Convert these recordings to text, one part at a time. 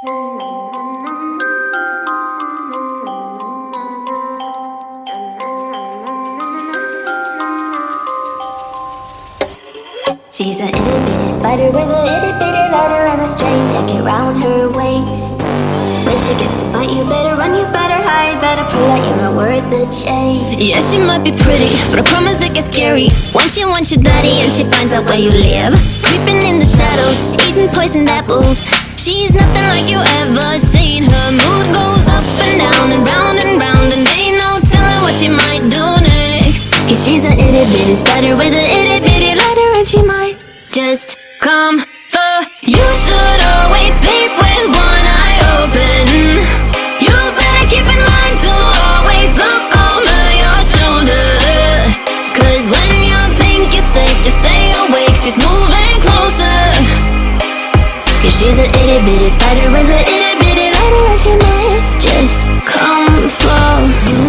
She's a itty bitty spider with a itty bitty lighter and a strange jacket round her waist. When she gets a bite, you better run, you better hide, better pray that you're not worth the chase. Yeah, she might be pretty, but I promise it gets scary once she wants your daddy and she finds out where you live. Creeping in the shadows, eating poisoned apples. She's nothing like you ever seen. Her mood goes up and down and round and round, and ain't no telling what she might do next. Cause she's a itty bitty spider with a itty bitty lighter, and she might just come for you. Should always sleep with one eye open. You better keep in mind to always look over your shoulder. Cause when you think you're safe, just stay awake, she's moving closer. Cause she's a itty bitty spider with a itty bitty lighter, and she might just come for you.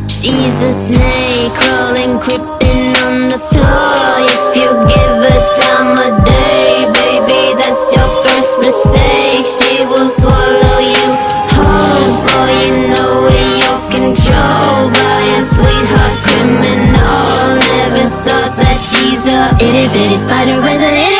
She's a snake crawling, creeping on the floor. If you give her time of day, baby, that's your first mistake. She will swallow you whole, for you know in your control by a sweetheart criminal. Never thought that she's a itty bitty spider with a